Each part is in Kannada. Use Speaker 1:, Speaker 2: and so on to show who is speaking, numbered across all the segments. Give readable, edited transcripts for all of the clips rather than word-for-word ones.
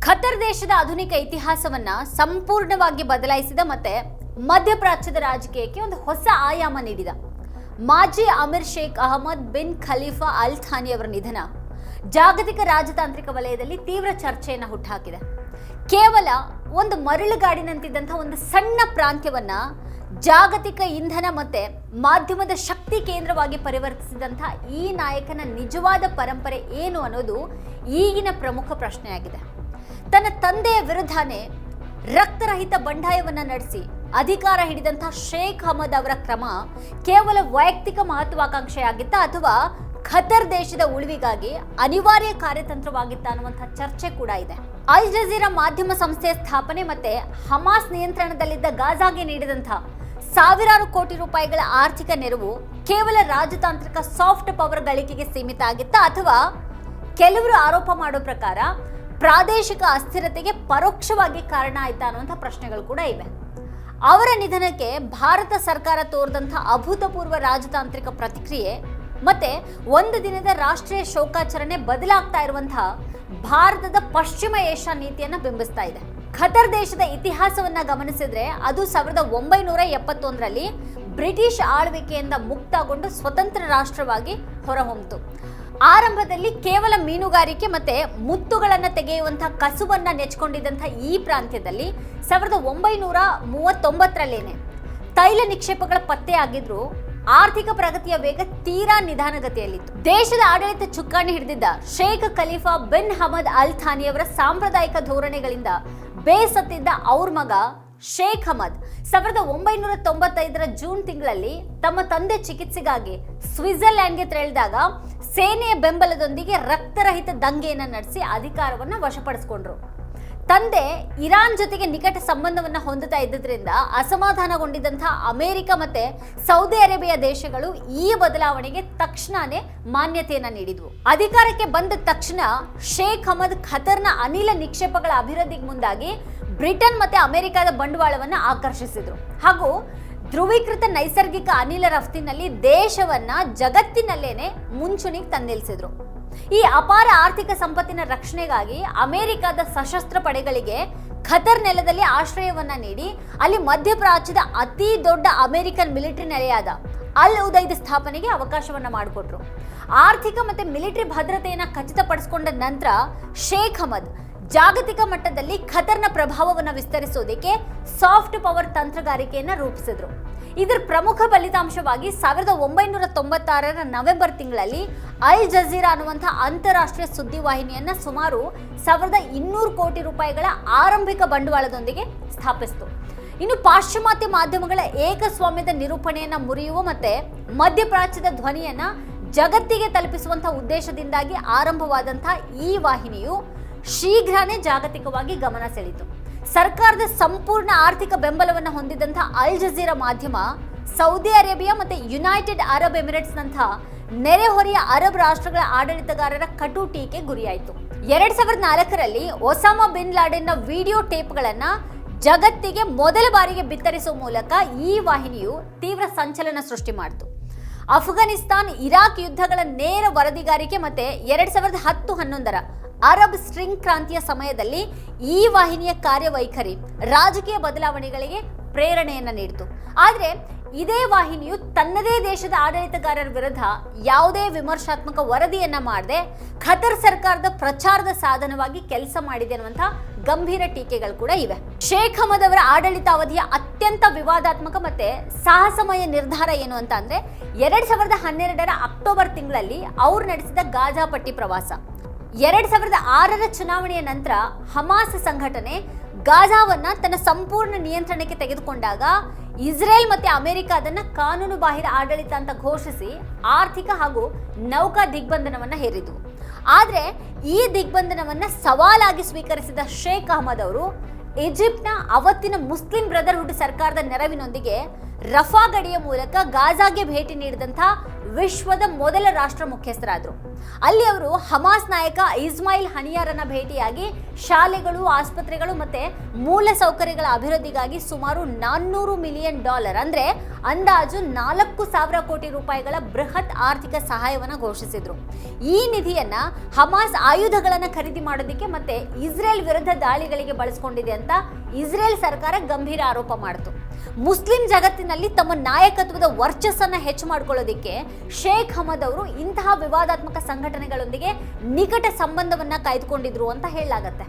Speaker 1: ಖತರ್ ದೇಶದ ಆಧುನಿಕ ಇತಿಹಾಸವನ್ನ ಸಂಪೂರ್ಣವಾಗಿ ಬದಲಾಯಿಸಿದ ಮತ್ತೆ ಮಧ್ಯಪ್ರಾಚ್ಯದ ರಾಜಕೀಯಕ್ಕೆ ಒಂದು ಹೊಸ ಆಯಾಮ ನೀಡಿದ ಮಾಜಿ ಅಮೀರ್ Sheikh Ahmad bin Khalifa Al Thani ಅವರ ನಿಧನ ಜಾಗತಿಕ ರಾಜತಾಂತ್ರಿಕ ವಲಯದಲ್ಲಿ ತೀವ್ರ ಚರ್ಚೆಯನ್ನು ಹುಟ್ಟುಹಾಕಿದೆ. ಕೇವಲ ಒಂದು ಮರಳುಗಾಡಿನಂತಿದ್ದಂತಹ ಒಂದು ಸಣ್ಣ ಪ್ರಾಂತ್ಯವನ್ನ ಜಾಗತಿಕ ಇಂಧನ ಮತ್ತೆ ಮಾಧ್ಯಮದ ಶಕ್ತಿ ಕೇಂದ್ರವಾಗಿ ಪರಿವರ್ತಿಸಿದಂತಹ ಈ ನಾಯಕನ ನಿಜವಾದ ಪರಂಪರೆ ಏನು ಅನ್ನೋದು ಈಗಿನ ಪ್ರಮುಖ ಪ್ರಶ್ನೆಯಾಗಿದೆ. ತನ್ನ ತಂದೆಯ ವಿರುದ್ಧನೇ ರಕ್ತರಹಿತ ಬಂಡಾಯವನ್ನ ನಡೆಸಿ ಅಧಿಕಾರ ಹಿಡಿದಂತಹ ಶೇಖ್ ಅಹಮದ್ ಅವರ ಕ್ರಮ ಕೇವಲ ವೈಯಕ್ತಿಕ ಮಹತ್ವಾಕಾಂಕ್ಷೆಯಾಗಿತ್ತ ಅಥವಾ ಖತರ್ ದೇಶದ ಉಳಿವಿಗಾಗಿ ಅನಿವಾರ್ಯ ಕಾರ್ಯತಂತ್ರವಾಗಿತ್ತ ಅನ್ನುವಂತಹ ಚರ್ಚೆ ಕೂಡ ಇದೆ. ಅಲ್ ಜಜೀರಾ ಮಾಧ್ಯಮ ಸಂಸ್ಥೆಯ ಸ್ಥಾಪನೆ ಮತ್ತೆ ಹಮಾಸ್ ನಿಯಂತ್ರಣದಲ್ಲಿದ್ದ ಗಾಜಾಗೆ ನೀಡಿದಂತಹ ಸಾವಿರಾರು ಕೋಟಿ ರೂಪಾಯಿಗಳ ಆರ್ಥಿಕ ನೆರವು ಕೇವಲ ರಾಜತಾಂತ್ರಿಕ ಸಾಫ್ಟ್ ಪವರ್ ಗಳಿಕೆಗೆ ಸೀಮಿತ ಆಗಿತ್ತ ಅಥವಾ ಕೆಲವರು ಆರೋಪ ಮಾಡೋ ಪ್ರಕಾರ ಪ್ರಾದೇಶಿಕ ಅಸ್ಥಿರತೆಗೆ ಪರೋಕ್ಷವಾಗಿ ಕಾರಣ ಆಯ್ತಾ ಅನ್ನುವಂಥ ಪ್ರಶ್ನೆಗಳು ಕೂಡ ಇವೆ. ಅವರ ನಿಧನಕ್ಕೆ ಭಾರತ ಸರ್ಕಾರ ತೋರಿದಂತಹ ಅಭೂತಪೂರ್ವ ರಾಜತಾಂತ್ರಿಕ ಪ್ರತಿಕ್ರಿಯೆ ಮತ್ತೆ ಒಂದು ದಿನದ ರಾಷ್ಟ್ರೀಯ ಶೋಕಾಚರಣೆ ಬದಲಾಗ್ತಾ ಇರುವಂತಹ ಭಾರತದ ಪಶ್ಚಿಮ ಏಷ್ಯಾ ನೀತಿಯನ್ನ ಬಿಂಬಿಸ್ತಾ ಇದೆ. ಖತರ್ ದೇಶದ ಇತಿಹಾಸವನ್ನ ಗಮನಿಸಿದ್ರೆ ಅದು 1971ರಲ್ಲಿ ಬ್ರಿಟಿಷ್ ಆಳ್ವಿಕೆಯಿಂದ ಮುಕ್ತಗೊಂಡು ಸ್ವತಂತ್ರ ರಾಷ್ಟ್ರವಾಗಿ ಹೊರಹೊಮ್ಮಿತು. ಆರಂಭದಲ್ಲಿ ಕೇವಲ ಮೀನುಗಾರಿಕೆ ಮತ್ತೆ ಮುತ್ತುಗಳನ್ನು ತೆಗೆಯುವಂತಹ ಕಸುಬನ್ನ ನೆಚ್ಕೊಂಡಿದ್ದಂತಹ ಈ ಪ್ರಾಂತ್ಯದಲ್ಲಿ 1939ರಲ್ಲೇನೆ ತೈಲ ನಿಕ್ಷೇಪಗಳ ಪತ್ತೆಯಾಗಿದ್ರು ಆರ್ಥಿಕ ಪ್ರಗತಿಯ ವೇಗ ತೀರಾ ನಿಧಾನಗತಿಯಲ್ಲಿತ್ತು. ದೇಶದ ಆಡಳಿತ ಚುಕ್ಕಾಣಿ ಹಿಡಿದಿದ್ದ Sheikh Khalifa bin Hamad Al ಥಾನಿಯವರ ಸಾಂಪ್ರದಾಯಿಕ ಧೋರಣೆಗಳಿಂದ ಬೇಸತ್ತಿದ್ದ ಅವ್ರ ಮಗ ಶೇಖ್ ಅಹಮದ್ 1995ರ ಜೂನ್ ತಿಂಗಳಲ್ಲಿ ತಮ್ಮ ತಂದೆ ಚಿಕಿತ್ಸೆಗಾಗಿ ಸ್ವಿಟ್ಜರ್ಲ್ಯಾಂಡ್ಗೆ ತೆರಳಿದಾಗ ಸೇನೆಯ ಬೆಂಬಲದೊಂದಿಗೆ ರಕ್ತರಹಿತ ದಂಗೆಯನ್ನು ನಡೆಸಿ ಅಧಿಕಾರವನ್ನ ವಶಪಡಿಸಿಕೊಂಡ್ರು. ತಂದೆ ಇರಾನ್ ಜೊತೆಗೆ ನಿಕಟ ಸಂಬಂಧವನ್ನ ಹೊಂದುತ್ತಾ ಇದ್ದುದರಿಂದ ಅಸಮಾಧಾನಗೊಂಡಿದ್ದಂತಹ ಅಮೆರಿಕ ಮತ್ತೆ ಸೌದಿ ಅರೇಬಿಯಾ ದೇಶಗಳು ಈ ಬದಲಾವಣೆಗೆ ತಕ್ಷಣನೇ ಮಾನ್ಯತೆಯನ್ನ ನೀಡಿದ್ವು. ಅಧಿಕಾರಕ್ಕೆ ಬಂದ ತಕ್ಷಣ ಶೇಖ್ ಅಹಮದ್ ಖತರ್ನ ಅನಿಲ ನಿಕ್ಷೇಪಗಳ ಅಭಿವೃದ್ಧಿಗೆ ಮುಂದಾಗಿ ಬ್ರಿಟನ್ ಮತ್ತೆ ಅಮೆರಿಕದ ಬಂಡವಾಳವನ್ನ ಆಕರ್ಷಿಸಿದ್ರು ಹಾಗೂ ಧ್ರುವೀಕೃತ ನೈಸರ್ಗಿಕ ಅನಿಲ ರಫ್ತಿನಲ್ಲಿ ದೇಶವನ್ನ ಜಗತ್ತಿನಲ್ಲೇನೆ ಮುಂಚೂಣಿಗೆ ತಂದಿಳಿಸಿದ್ರು. ಈ ಅಪಾರ ಆರ್ಥಿಕ ಸಂಪತ್ತಿನ ರಕ್ಷಣೆಗಾಗಿ ಅಮೆರಿಕದ ಸಶಸ್ತ್ರ ಪಡೆಗಳಿಗೆ ಖತರ್ ನೆಲದಲ್ಲಿ ಆಶ್ರಯವನ್ನ ನೀಡಿ ಅಲ್ಲಿ ಮಧ್ಯಪ್ರಾಚ್ಯದ ಅತಿ ದೊಡ್ಡ ಅಮೆರಿಕನ್ ಮಿಲಿಟರಿ ನೆಲೆಯಾದ ಅಲ್ ಉದೈದ್ ಸ್ಥಾಪನೆಗೆ ಅವಕಾಶವನ್ನ ಮಾಡಿಕೊಟ್ರು. ಆರ್ಥಿಕ ಮತ್ತೆ ಮಿಲಿಟರಿ ಭದ್ರತೆಯನ್ನ ಖಚಿತಪಡಿಸಿಕೊಂಡ ನಂತರ ಶೇಖ್ ಅಹಮದ್ ಜಾಗತಿಕ ಮಟ್ಟದಲ್ಲಿ ಖತರ್ನ ಪ್ರಭಾವವನ್ನು ವಿಸ್ತರಿಸೋದಕ್ಕೆ ಸಾಫ್ಟ್ ಪವರ್ ತಂತ್ರಗಾರಿಕೆಯನ್ನ ರೂಪಿಸಿದ್ರು. ಇದರ ಪ್ರಮುಖ ಫಲಿತಾಂಶವಾಗಿ 1996ರ ನವೆಂಬರ್ ತಿಂಗಳಲ್ಲಿ ಅಲ್ ಜಜೀರಾ ಅನ್ನುವಂತಹ ಅಂತಾರಾಷ್ಟ್ರೀಯ ಸುದ್ದಿವಾಹಿನಿಯನ್ನ ಸುಮಾರು 1200 ಕೋಟಿ ರೂಪಾಯಿಗಳ ಆರಂಭಿಕ ಬಂಡವಾಳದೊಂದಿಗೆ ಸ್ಥಾಪಿಸಿತು. ಇನ್ನು ಪಾಶ್ಚಿಮಾತ್ಯ ಮಾಧ್ಯಮಗಳ ಏಕಸ್ವಾಮ್ಯದ ನಿರೂಪಣೆಯನ್ನ ಮುರಿಯುವ ಮತ್ತೆ ಮಧ್ಯಪ್ರಾಚ್ಯದ ಧ್ವನಿಯನ್ನ ಜಗತ್ತಿಗೆ ತಲುಪಿಸುವಂತಹ ಉದ್ದೇಶದಿಂದಾಗಿ ಆರಂಭವಾದಂತಹ ಈ ವಾಹಿನಿಯು ಶೀಘ್ರನೇ ಜಾಗತಿಕವಾಗಿ ಗಮನ ಸೆಳೆಯಿತು. ಸರ್ಕಾರದ ಸಂಪೂರ್ಣ ಆರ್ಥಿಕ ಬೆಂಬಲವನ್ನು ಹೊಂದಿದಂತಹ ಅಲ್ ಜಜೀರಾ ಮಾಧ್ಯಮ ಸೌದಿ ಅರೇಬಿಯಾ ಮತ್ತೆ ಯುನೈಟೆಡ್ ಅರಬ್ ಎಮಿರೇಟ್ಸ್ ನಂತಹ ನೆರೆಹೊರೆಯ ಅರಬ್ ರಾಷ್ಟ್ರಗಳ ಆಡಳಿತಗಾರರ ಕಟು ಟೀಕೆ ಗುರಿಯಾಯಿತು. 2004ರಲ್ಲಿ ಒಸಾಮಾ ಬಿನ್ ಲಾಡೆನ್ನ ವಿಡಿಯೋ ಟೇಪ್ಗಳನ್ನ ಜಗತ್ತಿಗೆ ಮೊದಲ ಬಾರಿಗೆ ಬಿತ್ತರಿಸುವ ಮೂಲಕ ಈ ವಾಹಿನಿಯು ತೀವ್ರ ಸಂಚಲನ ಸೃಷ್ಟಿ ಮಾಡಿತು. ಅಫ್ಘಾನಿಸ್ತಾನ್ ಇರಾಕ್ ಯುದ್ಧಗಳ ನೇರ ವರದಿಗಾರಿಕೆ ಮತ್ತೆ 2010-11ರ ಅರಬ್ ಸ್ಪ್ರಿಂಗ್ ಕ್ರಾಂತಿಯ ಸಮಯದಲ್ಲಿ ಈ ವಾಹಿನಿಯ ಕಾರ್ಯವೈಖರಿ ರಾಜಕೀಯ ಬದಲಾವಣೆಗಳಿಗೆ ಪ್ರೇರಣೆಯನ್ನ ನೀಡಿತು. ಆದರೆ ಇದೇ ವಾಹಿನಿಯು ತನ್ನದೇ ದೇಶದ ಆಡಳಿತಗಾರರ ವಿರುದ್ಧ ಯಾವುದೇ ವಿಮರ್ಶಾತ್ಮಕ ವರದಿಯನ್ನ ಮಾಡದೆ ಖತರ್ ಸರ್ಕಾರದ ಪ್ರಚಾರದ ಸಾಧನವಾಗಿ ಕೆಲಸ ಮಾಡಿದೆ ಅನ್ನುವಂಥ ಗಂಭೀರ ಟೀಕೆಗಳು ಕೂಡ ಇವೆ. ಶೇಖ್ ಅಹಮದ್ ಅವರ ಆಡಳಿತಾವಧಿಯ ಅತ್ಯಂತ ವಿವಾದಾತ್ಮಕ ಮತ್ತೆ ಸಾಹಸಮಯ ನಿರ್ಧಾರ ಏನು ಅಂತ ಅಂದ್ರೆ 2012ರ ಅಕ್ಟೋಬರ್ ತಿಂಗಳಲ್ಲಿ ಅವರು ನಡೆಸಿದ ಗಾಜಾ ಪಟ್ಟಿ ಪ್ರವಾಸ. 2006ರ ಚುನಾವಣೆಯ ನಂತರ ಹಮಾಸ್ ಸಂಘಟನೆ ಗಾಜಾವನ್ನ ತನ್ನ ಸಂಪೂರ್ಣ ನಿಯಂತ್ರಣಕ್ಕೆ ತೆಗೆದುಕೊಂಡಾಗ ಇಸ್ರೇಲ್ ಮತ್ತೆ ಅಮೆರಿಕ ಅದನ್ನ ಕಾನೂನು ಬಾಹಿರ ಆಡಳಿತ ಅಂತ ಘೋಷಿಸಿ ಆರ್ಥಿಕ ಹಾಗೂ ನೌಕಾ ದಿಗ್ಬಂಧನವನ್ನ ಹೇರಿದ್ವು. ಆದ್ರೆ ಈ ದಿಗ್ಬಂಧನವನ್ನ ಸವಾಲಾಗಿ ಸ್ವೀಕರಿಸಿದ ಶೇಖ್ ಅಹಮದ್ ಅವರು ಈಜಿಪ್ಟ್ನ ಅವತ್ತಿನ ಮುಸ್ಲಿಂ ಬ್ರದರ್ಹುಡ್ ಸರ್ಕಾರದ ನೆರವಿನೊಂದಿಗೆ ರಫಾ ಗಡಿಯ ಮೂಲಕ ಗಾಜಾಗೆ ಭೇಟಿ ನೀಡಿದಂತಹ ವಿಶ್ವದ ಮೊದಲ ರಾಷ್ಟ್ರ ಮುಖ್ಯಸ್ಥರಾದ್ರು. ಅಲ್ಲಿ ಅವರು ಹಮಾಸ್ ನಾಯಕ ಇಸ್ಮಾಯಿಲ್ ಹನಿಯಾರನ್ನ ಭೇಟಿಯಾಗಿ ಶಾಲೆಗಳು, ಆಸ್ಪತ್ರೆಗಳು ಮತ್ತೆ ಮೂಲ ಸೌಕರ್ಯಗಳ ಅಭಿವೃದ್ಧಿಗಾಗಿ ಸುಮಾರು $400 ಮಿಲಿಯನ್ ಅಂದ್ರೆ ಅಂದಾಜು 4,000 ಕೋಟಿ ರೂಪಾಯಿಗಳ ಬೃಹತ್ ಆರ್ಥಿಕ ಸಹಾಯವನ್ನ ಘೋಷಿಸಿದ್ರು. ಈ ನಿಧಿಯನ್ನ ಹಮಾಸ್ ಆಯುಧಗಳನ್ನ ಖರೀದಿ ಮಾಡೋದಕ್ಕೆ ಮತ್ತೆ ಇಸ್ರೇಲ್ ವಿರುದ್ಧ ದಾಳಿಗಳಿಗೆ ಬಳಸಿಕೊಂಡಿದೆ ಅಂತ ಇಸ್ರೇಲ್ ಸರ್ಕಾರ ಗಂಭೀರ ಆರೋಪ ಮಾಡಿತು. ಮುಸ್ಲಿಂ ಜಗತ್ತಿನಲ್ಲಿ ತಮ್ಮ ನಾಯಕತ್ವದ ವರ್ಚಸ್ಸನ್ನ ಹೆಚ್ಚು ಮಾಡಿಕೊಳ್ಳೋದಕ್ಕೆ ಶೇಖ್ ಹಮದ್ ಅವರು ಇಂತಹ ವಿವಾದಾತ್ಮಕ ಸಂಘಟನೆಗಳೊಂದಿಗೆ ನಿಕಟ ಸಂಬಂಧವನ್ನ ಕಾಯ್ದುಕೊಂಡಿದ್ರು ಅಂತ ಹೇಳಲಾಗತ್ತೆ.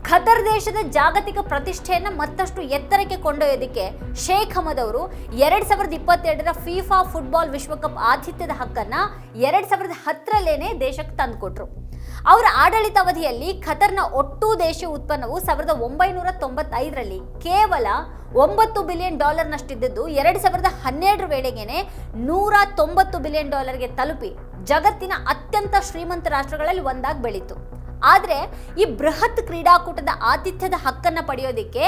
Speaker 1: ಖತರ್ ದೇಶದ ಜಾಗತಿಕ ಪ್ರತಿಷ್ಠೆಯನ್ನ ಮತ್ತಷ್ಟು ಎತ್ತರಕ್ಕೆ ಕೊಂಡೊಯ್ಯೋದಕ್ಕೆ ಶೇಖ್ ಹಮದ್ ಅವರು 2022ರ ಫಿಫಾ ಫುಟ್ಬಾಲ್ ವಿಶ್ವಕಪ್ ಆತಿಥ್ಯದ ಹಕ್ಕನ್ನ 2010ರಲ್ಲೇನೆ ದೇಶಕ್ಕೆ ತಂದುಕೊಟ್ರು. ಅವರ ಆಡಳಿತಾವಧಿಯಲ್ಲಿ ಖತರ್ನ ಒಟ್ಟು ದೇಶೀಯ ಉತ್ಪನ್ನವು 1995ರಲ್ಲಿ ಕೇವಲ $9 ಬಿಲಿಯನ್ ನಷ್ಟಿದ್ದದ್ದು 2012ರ ವೇಳೆಗೇನೆ $190 ಬಿಲಿಯನ್ ತಲುಪಿ ಜಗತ್ತಿನ ಅತ್ಯಂತ ಶ್ರೀಮಂತ ರಾಷ್ಟ್ರಗಳಲ್ಲಿ ಒಂದಾಗಿ ಬೆಳೀತು. ಆದರೆ ಈ ಬೃಹತ್ ಕ್ರೀಡಾಕೂಟದ ಆತಿಥ್ಯದ ಹಕ್ಕನ್ನು ಪಡೆಯೋದಕ್ಕೆ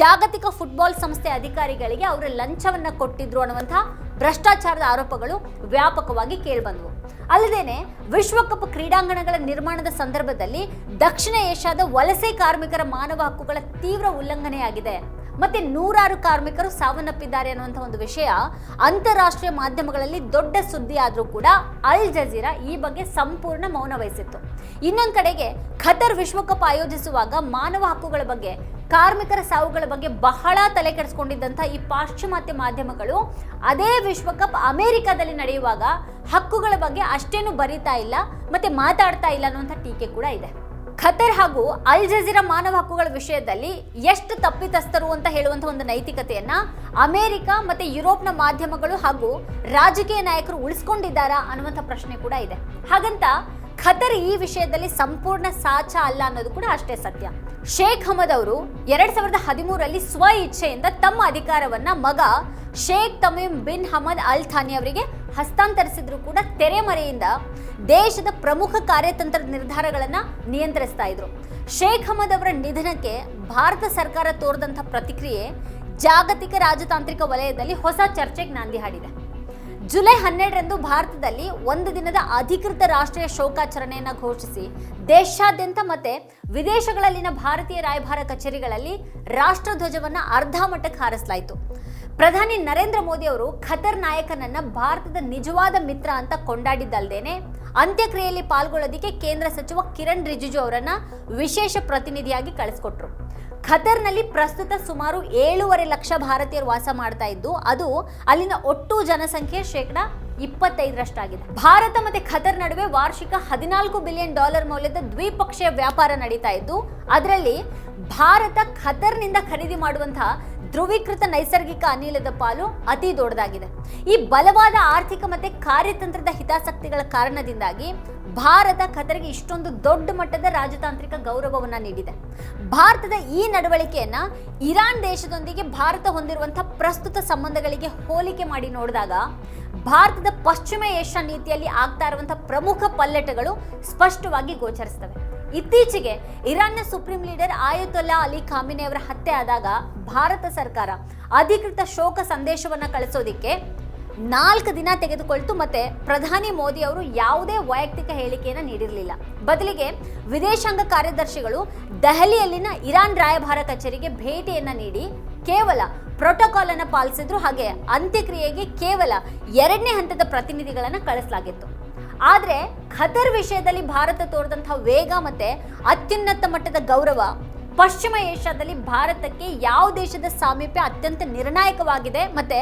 Speaker 1: ಜಾಗತಿಕ ಫುಟ್ಬಾಲ್ ಸಂಸ್ಥೆ ಅಧಿಕಾರಿಗಳಿಗೆ ಅವರು ಲಂಚವನ್ನ ಕೊಟ್ಟಿದ್ರು ಅನ್ನುವಂತಹ ಭ್ರಷ್ಟಾಚಾರದ ಆರೋಪಗಳು ವ್ಯಾಪಕವಾಗಿ ಕೇಳಿಬಂದವು. ಅಲ್ಲದೇನೆ ವಿಶ್ವಕಪ್ ಕ್ರೀಡಾಂಗಣಗಳ ನಿರ್ಮಾಣದ ಸಂದರ್ಭದಲ್ಲಿ ದಕ್ಷಿಣ ಏಷ್ಯಾದ ವಲಸೆ ಕಾರ್ಮಿಕರ ಮಾನವ ಹಕ್ಕುಗಳ ತೀವ್ರ ಉಲ್ಲಂಘನೆಯಾಗಿದೆ ಮತ್ತೆ 100 ಕಾರ್ಮಿಕರು ಸಾವನ್ನಪ್ಪಿದ್ದಾರೆ ಅನ್ನುವಂಥ ಒಂದು ವಿಷಯ ಅಂತಾರಾಷ್ಟ್ರೀಯ ಮಾಧ್ಯಮಗಳಲ್ಲಿ ದೊಡ್ಡ ಸುದ್ದಿ ಆದರೂ ಕೂಡ ಅಲ್ ಜಜೀರಾ ಈ ಬಗ್ಗೆ ಸಂಪೂರ್ಣ ಮೌನ ವಹಿಸಿತ್ತು. ಇನ್ನೊಂದು ಕಡೆಗೆ ಖತರ್ ವಿಶ್ವಕಪ್ ಆಯೋಜಿಸುವಾಗ ಮಾನವ ಹಕ್ಕುಗಳ ಬಗ್ಗೆ, ಕಾರ್ಮಿಕರ ಸಾವುಗಳ ಬಗ್ಗೆ ಬಹಳ ತಲೆ ಕೆಡಿಸ್ಕೊಂಡಿದ್ದಂಥ ಈ ಪಾಶ್ಚಿಮಾತ್ಯ ಮಾಧ್ಯಮಗಳು ಅದೇ ವಿಶ್ವಕಪ್ ಅಮೆರಿಕದಲ್ಲಿ ನಡೆಯುವಾಗ ಹಕ್ಕುಗಳ ಬಗ್ಗೆ ಅಷ್ಟೇನು ಬರೀತಾ ಇಲ್ಲ ಮತ್ತೆ ಮಾತಾಡ್ತಾ ಇಲ್ಲ ಅನ್ನುವಂಥ ಟೀಕೆ ಕೂಡ ಇದೆ. ಖತರ್ ಹಾಗೂ ಅಲ್ ಜಜೀರಾ ಮಾನವ ಹಕ್ಕುಗಳ ವಿಷಯದಲ್ಲಿ ಎಷ್ಟು ತಪ್ಪಿತಸ್ಥರು ಅಂತ ಹೇಳುವಂಥ ಒಂದು ನೈತಿಕತೆಯನ್ನ ಅಮೆರಿಕ ಮತ್ತೆ ಯುರೋಪ್ನ ಮಾಧ್ಯಮಗಳು ಹಾಗೂ ರಾಜಕೀಯ ನಾಯಕರು ಉಳಿಸ್ಕೊಂಡಿದ್ದಾರಾ ಅನ್ನುವಂಥ ಪ್ರಶ್ನೆ ಕೂಡ ಇದೆ. ಹಾಗಂತ ಖತರ್ ಈ ವಿಷಯದಲ್ಲಿ ಸಂಪೂರ್ಣ ಸಾಚ ಅಲ್ಲ ಅನ್ನೋದು ಕೂಡ ಅಷ್ಟೇ ಸತ್ಯ. ಶೇಖ್ ಹಮದ್ ಅವರು 2013ರಲ್ಲಿ ಸ್ವ ಇಚ್ಛೆಯಿಂದ ತಮ್ಮ ಅಧಿಕಾರವನ್ನ ಮಗ Sheikh Tamim bin Hamad Al Thani ಅವರಿಗೆ ಹಸ್ತಾಂತರಿಸಿದ್ರು ಕೂಡ ತೆರೆಮರೆಯಿಂದ ದೇಶದ ಪ್ರಮುಖ ಕಾರ್ಯತಂತ್ರ ನಿರ್ಧಾರಗಳನ್ನ ನಿಯಂತ್ರಿಸ್ತಾ ಇದ್ರು. ಶೇಖ್ ಹಮದ್ ಅವರ ನಿಧನಕ್ಕೆ ಭಾರತ ಸರ್ಕಾರ ತೋರಿದಂಥ ಪ್ರತಿಕ್ರಿಯೆ ಜಾಗತಿಕ ರಾಜತಾಂತ್ರಿಕ ವಲಯದಲ್ಲಿ ಹೊಸ ಚರ್ಚೆಗೆ ನಾಂದಿ ಹಾಡಿದೆ. ಜುಲೈ 12ರಂದು ಭಾರತದಲ್ಲಿ ಒಂದು ದಿನದ ಅಧಿಕೃತ ರಾಷ್ಟ್ರೀಯ ಶೋಕಾಚರಣೆಯನ್ನು ಘೋಷಿಸಿ ದೇಶಾದ್ಯಂತ ಮತ್ತೆ ವಿದೇಶಗಳಲ್ಲಿನ ಭಾರತೀಯ ರಾಯಭಾರ ಕಚೇರಿಗಳಲ್ಲಿ ರಾಷ್ಟ್ರಧ್ವಜವನ್ನ ಅರ್ಧ ಮಟ್ಟಕ್ಕೆ ಹಾರಿಸಲಾಯಿತು. ಪ್ರಧಾನಿ ನರೇಂದ್ರ ಮೋದಿ ಅವರು ಖತರ್ ನಾಯಕನನ್ನ ಭಾರತದ ನಿಜವಾದ ಮಿತ್ರ ಅಂತ ಕೊಂಡಾಡಿದ್ದಲ್ದೇನೆ ಅಂತ್ಯಕ್ರಿಯೆಯಲ್ಲಿ ಪಾಲ್ಗೊಳ್ಳೋದಕ್ಕೆ ಕೇಂದ್ರ ಸಚಿವ ಕಿರಣ್ ರಿಜಿಜು ಅವರನ್ನ ವಿಶೇಷ ಪ್ರತಿನಿಧಿಯಾಗಿ ಕಳಿಸ್ಕೊಟ್ರು. ಖತರ್ನಲ್ಲಿ ಪ್ರಸ್ತುತ ಸುಮಾರು 7.5 ಲಕ್ಷ ಭಾರತೀಯರು ವಾಸ ಮಾಡ್ತಾ ಇದ್ದು ಅದು ಅಲ್ಲಿನ ಒಟ್ಟು ಜನಸಂಖ್ಯೆ 25%. ಭಾರತ ಮತ್ತೆ ಖತರ್ ನಡುವೆ ವಾರ್ಷಿಕ $14 ಬಿಲಿಯನ್ ಮೌಲ್ಯದ ದ್ವಿಪಕ್ಷೀಯ ವ್ಯಾಪಾರ ನಡೀತಾ ಇದ್ದು ಅದರಲ್ಲಿ ಭಾರತ ಖತರ್ನಿಂದ ಖರೀದಿ ಮಾಡುವಂತಹ ಧ್ರುವೀಕೃತ ನೈಸರ್ಗಿಕ ಅನಿಲದ ಪಾಲು ಅತಿ ದೊಡ್ಡದಾಗಿದೆ. ಈ ಬಲವಾದ ಆರ್ಥಿಕ ಮತ್ತೆ ಕಾರ್ಯತಂತ್ರದ ಹಿತಾಸಕ್ತಿಗಳ ಕಾರಣದಿಂದಾಗಿ ಭಾರತ ಖತರ್ಗೆ ಇಷ್ಟೊಂದು ದೊಡ್ಡ ಮಟ್ಟದ ರಾಜತಾಂತ್ರಿಕ ಗೌರವವನ್ನ ನೀಡಿದೆ. ಭಾರತದ ಈ ನಡವಳಿಕೆಯನ್ನ ಇರಾನ್ ದೇಶದೊಂದಿಗೆ ಭಾರತ ಹೊಂದಿರುವಂತಹ ಪ್ರಸ್ತುತ ಸಂಬಂಧಗಳಿಗೆ ಹೋಲಿಕೆ ಮಾಡಿ ನೋಡಿದಾಗ ಭಾರತದ ಪಶ್ಚಿಮ ಏಷ್ಯಾ ನೀತಿಯಲ್ಲಿ ಆಗ್ತಾ ಇರುವಂತಹ ಪ್ರಮುಖ ಪಲ್ಲಟಗಳು ಸ್ಪಷ್ಟವಾಗಿ ಗೋಚರಿಸ್ತವೆ. ಇತ್ತೀಚೆಗೆ ಇರಾನ್ನ ಸುಪ್ರೀಂ ಲೀಡರ್ ಆಯತೊಲ್ಲಾ ಅಲಿ ಖಾಮಿನಿ ಅವರ ಹತ್ಯೆ ಆದಾಗ ಭಾರತ ಸರ್ಕಾರ ಅಧಿಕೃತ ಶೋಕ ಸಂದೇಶವನ್ನ ಕಳಿಸೋದಿಕ್ಕೆ 4 ದಿನ ತೆಗೆದುಕೊಳ್ತು ಮತ್ತೆ ಪ್ರಧಾನಿ ಮೋದಿ ಅವರು ಯಾವುದೇ ವೈಯಕ್ತಿಕ ಹೇಳಿಕೆಯನ್ನು ನೀಡಿರಲಿಲ್ಲ. ಬದಲಿಗೆ ವಿದೇಶಾಂಗ ಕಾರ್ಯದರ್ಶಿಗಳು ದೆಹಲಿಯಲ್ಲಿನ ಇರಾನ್ ರಾಯಭಾರ ಕಚೇರಿಗೆ ಭೇಟಿಯನ್ನ ನೀಡಿ ಕೇವಲ ಪ್ರೋಟೋಕಾಲ್ ಅನ್ನು ಪಾಲಿಸಿದ್ರು. ಹಾಗೆ ಅಂತ್ಯಕ್ರಿಯೆಗೆ ಕೇವಲ 2ನೇ ಹಂತದ ಪ್ರತಿನಿಧಿಗಳನ್ನು ಕಳಿಸಲಾಗಿತ್ತು. ಆದರೆ ಖತರ್ ವಿಷಯದಲ್ಲಿ ಭಾರತ ತೋರಿದಂತಹ ವೇಗ ಮತ್ತೆ ಅತ್ಯುನ್ನತ ಮಟ್ಟದ ಗೌರವ ಪಶ್ಚಿಮ ಏಷ್ಯಾದಲ್ಲಿ ಭಾರತಕ್ಕೆ ಯಾವ ದೇಶದ ಸಾಮೀಪ್ಯ ಅತ್ಯಂತ ನಿರ್ಣಾಯಕವಾಗಿದೆ ಮತ್ತೆ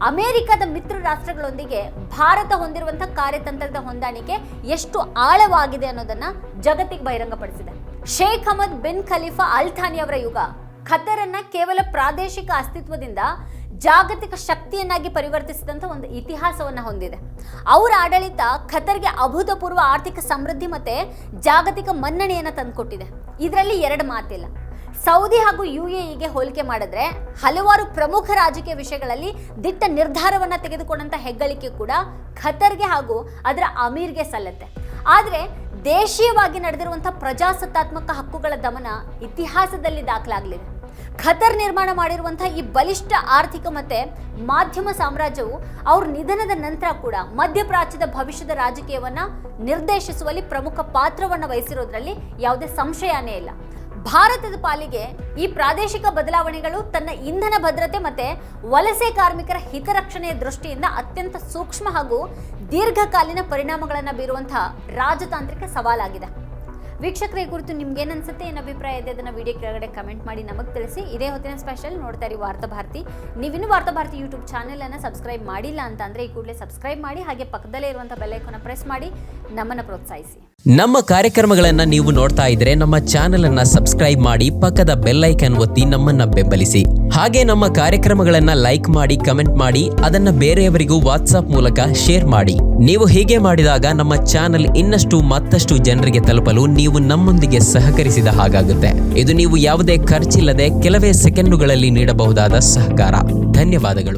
Speaker 1: ಅಮೆರಿಕದ ಮಿತ್ರ ರಾಷ್ಟ್ರಗಳೊಂದಿಗೆ ಭಾರತ ಹೊಂದಿರುವಂತಹ ಕಾರ್ಯತಂತ್ರದ ಹೊಂದಾಣಿಕೆ ಎಷ್ಟು ಆಳವಾಗಿದೆ ಅನ್ನೋದನ್ನ ಜಗತ್ತಿಗೆ ಬಹಿರಂಗಪಡಿಸಿದೆ. Sheikh Hamad bin Khalifa Al Thani ಅವರ ಯುಗ ಖತರನ್ನ ಕೇವಲ ಪ್ರಾದೇಶಿಕ ಅಸ್ತಿತ್ವದಿಂದ ಜಾಗತಿಕ ಶಕ್ತಿಯನ್ನಾಗಿ ಪರಿವರ್ತಿಸಿದಂಥ ಒಂದು ಇತಿಹಾಸವನ್ನು ಹೊಂದಿದೆ. ಅವರ ಆಡಳಿತ ಖತರ್ಗೆ ಅಭೂತಪೂರ್ವ ಆರ್ಥಿಕ ಸಮೃದ್ಧಿ ಮತ್ತೆ ಜಾಗತಿಕ ಮನ್ನಣೆಯನ್ನು ತಂದುಕೊಟ್ಟಿದೆ. ಇದರಲ್ಲಿ 2 ಮಾತಿಲ್ಲ. ಸೌದಿ ಹಾಗೂ UAEಗೆ ಹೋಲಿಕೆ ಮಾಡಿದ್ರೆ ಹಲವಾರು ಪ್ರಮುಖ ರಾಜಕೀಯ ವಿಷಯಗಳಲ್ಲಿ ದಿಟ್ಟ ನಿರ್ಧಾರವನ್ನ ತೆಗೆದುಕೊಂಡಂತ ಹೆಗ್ಗಳಿಕೆ ಕೂಡ ಖತರ್ಗೆ ಹಾಗೂ ಅದರ ಅಮೀರ್ಗೆ ಸಲ್ಲತ್ತೆ. ಆದರೆ ದೇಶೀಯವಾಗಿ ನಡೆದಿರುವಂತಹ ಪ್ರಜಾಸತ್ತಾತ್ಮಕ ಹಕ್ಕುಗಳ ದಮನ ಇತಿಹಾಸದಲ್ಲಿ ದಾಖಲಾಗಲಿದೆ. ಖತರ್ ನಿರ್ಮಾಣ ಮಾಡಿರುವಂತಹ ಈ ಬಲಿಷ್ಠ ಆರ್ಥಿಕ ಮತ್ತೆ ಮಾಧ್ಯಮ ಸಾಮ್ರಾಜ್ಯವು ಅವ್ರ ನಿಧನದ ನಂತರ ಕೂಡ ಮಧ್ಯಪ್ರಾಚ್ಯದ ಭವಿಷ್ಯದ ರಾಜಕೀಯವನ್ನ ನಿರ್ದೇಶಿಸುವಲ್ಲಿ ಪ್ರಮುಖ ಪಾತ್ರವನ್ನು ವಹಿಸಿರೋದ್ರಲ್ಲಿ ಯಾವುದೇ ಸಂಶಯನೇ ಇಲ್ಲ. ಭಾರತದ ಪಾಲಿಗೆ ಈ ಪ್ರಾದೇಶಿಕ ಬದಲಾವಣೆಗಳು ತನ್ನ ಇಂಧನ ಭದ್ರತೆ ಮತ್ತೆ ವಲಸೆ ಕಾರ್ಮಿಕರ ಹಿತರಕ್ಷಣೆಯ ದೃಷ್ಟಿಯಿಂದ ಅತ್ಯಂತ ಸೂಕ್ಷ್ಮ ಹಾಗೂ ದೀರ್ಘಕಾಲೀನ ಪರಿಣಾಮಗಳನ್ನು ಬೀರುವಂತಹ ರಾಜತಾಂತ್ರಿಕ ಸವಾಲಾಗಿದೆ. ವೀಕ್ಷಕರೇ, ಕುರಿತು ನಿಮ್ಗೇನು ಅನ್ಸುತ್ತೆ, ಏನು ಅಭಿಪ್ರಾಯ ಇದೆ ಅದನ್ನು ವಿಡಿಯೋ ಕೆಳಗಡೆ ಕಮೆಂಟ್ ಮಾಡಿ ನಮಗೆ ತಿಳಿಸಿ. ಇದೇ ಹೊತ್ತಿನ ಸ್ಪೆಷಲ್ ನೋಡ್ತಾ ಇರಿ ವಾರ್ತಾಭಾರತಿ. ನೀವಿನ್ನೂ ವಾರ್ತಾಭಾರತಿ ಯೂಟ್ಯೂಬ್ ಚಾನೆಲನ್ನು ಸಬ್ಸ್ಕ್ರೈಬ್ ಮಾಡಿಲ್ಲ ಅಂತಂದರೆ ಈ ಕೂಡಲೇ ಸಬ್ಸ್ಕ್ರೈಬ್ ಮಾಡಿ, ಹಾಗೆ ಪಕ್ಕದಲ್ಲೇ ಇರುವಂಥ ಬೆಲ್ ಐಕಾನ್ ಪ್ರೆಸ್ ಮಾಡಿ ನಮ್ಮನ್ನು ಪ್ರೋತ್ಸಾಹಿಸಿ.
Speaker 2: ನಮ್ಮ ಕಾರ್ಯಕ್ರಮಗಳನ್ನು ನೀವು ನೋಡ್ತಾ ಇದ್ರೆ ನಮ್ಮ ಚಾನೆಲ್ ಅನ್ನ ಸಬ್ಸ್ಕ್ರೈಬ್ ಮಾಡಿ, ಪಕ್ಕದ ಬೆಲ್ ಐಕಾನ್ ಒತ್ತಿ ನಮ್ಮನ್ನ ಬೆಂಬಲಿಸಿ. ಹಾಗೆ ನಮ್ಮ ಕಾರ್ಯಕ್ರಮಗಳನ್ನ ಲೈಕ್ ಮಾಡಿ, ಕಮೆಂಟ್ ಮಾಡಿ, ಅದನ್ನ ಬೇರೆಯವರಿಗೂ ವಾಟ್ಸ್ಆಪ್ ಮೂಲಕ ಶೇರ್ ಮಾಡಿ. ನೀವು ಹೀಗೆ ಮಾಡಿದಾಗ ನಮ್ಮ ಚಾನೆಲ್ ಇನ್ನಷ್ಟು ಮತ್ತಷ್ಟು ಜನರಿಗೆ ತಲುಪಲು ನೀವು ನಮ್ಮೊಂದಿಗೆ ಸಹಕರಿಸಿದ ಹಾಗಾಗುತ್ತೆ. ಇದು ನೀವು ಯಾವುದೇ ಖರ್ಚಿಲ್ಲದೆ ಕೆಲವೇ ಸೆಕೆಂಡುಗಳಲ್ಲಿ ನೀಡಬಹುದಾದ ಸಹಕಾರ. ಧನ್ಯವಾದಗಳು.